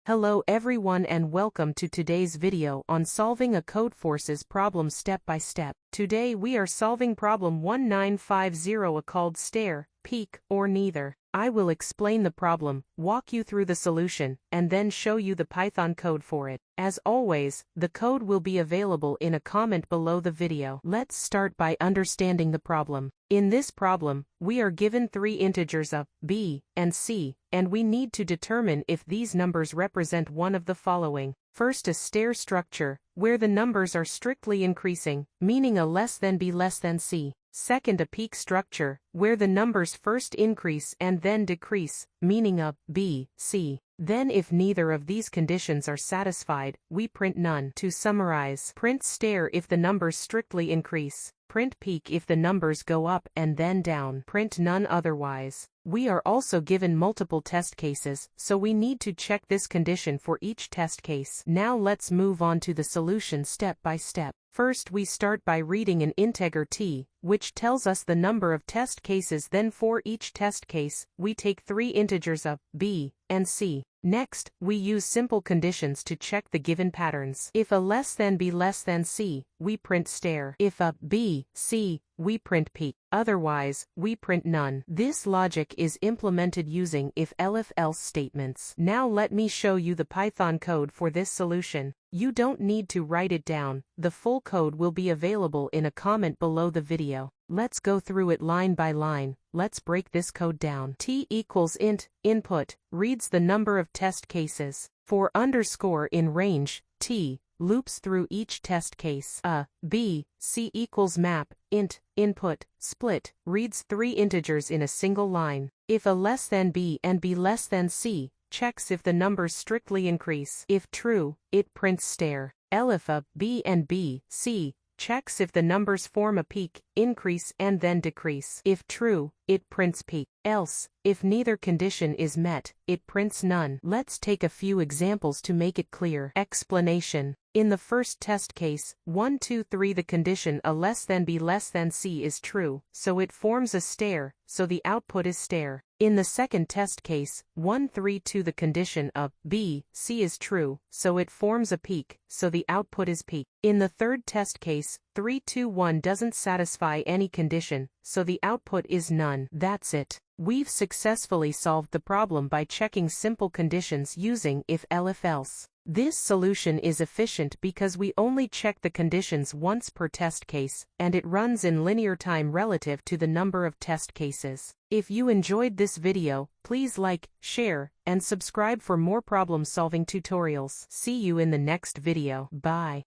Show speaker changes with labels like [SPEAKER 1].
[SPEAKER 1] Hello everyone and welcome to today's video on solving a Codeforces problem step by step. Today we are solving problem 1950A called stair, peak, or neither. I will explain the problem, walk you through the solution, and then show you the Python code for it. As always, the code will be available in a comment below the video. Let's start by understanding the problem. In this problem, we are given three integers of b and c, and we need to determine if these numbers represent one of the following. First, a stair structure, where the numbers are strictly increasing, meaning a less than b less than c. Second, a peak structure, where the numbers first increase and then decrease, meaning a b, c. Then if neither of these conditions are satisfied, we print none. To summarize, print stair if the numbers strictly increase, print peak if the numbers go up and then down, print none otherwise. We are also given multiple test cases, so we need to check this condition for each test case. Now let's move on to the solution step by step. First, we start by reading an integer t, which tells us the number of test cases. Then for each test case, we take three integers of b and c. Next, we use simple conditions to check the given patterns. If a less than b less than c, we print stair. If a b, c, we print peak. Otherwise, we print none. This logic is implemented using if-else statements. Now let me show you the Python code for this solution. You don't need to write it down. The full code will be available in a comment below the video. Let's go through it line by line. Let's break this code down. T equals int, input, reads the number of test cases. For underscore in range, t, loops through each test case. B, c equals map, int, input, split, reads three integers in a single line. If a less than b and b less than c, checks if the numbers strictly increase. If true, it prints stair. If a, b and b, c, checks if the numbers form a peak, increase and then decrease. If true, it prints peak. Else, if neither condition is met, it prints none. Let's take a few examples to make it clear. Explanation. In the first test case, 1, 2, 3, the condition a less than b less than c is true, so it forms a stair, so the output is stair. In the second test case, 1, 3, 2, the condition of b, c is true, so it forms a peak, so the output is peak. In the third test case, 3, 2, 1 doesn't satisfy any condition, so the output is none. That's it. We've successfully solved the problem by checking simple conditions using if-else. This solution is efficient because we only check the conditions once per test case, and it runs in linear time relative to the number of test cases. If you enjoyed this video, please like, share, and subscribe for more problem-solving tutorials. See you in the next video. Bye.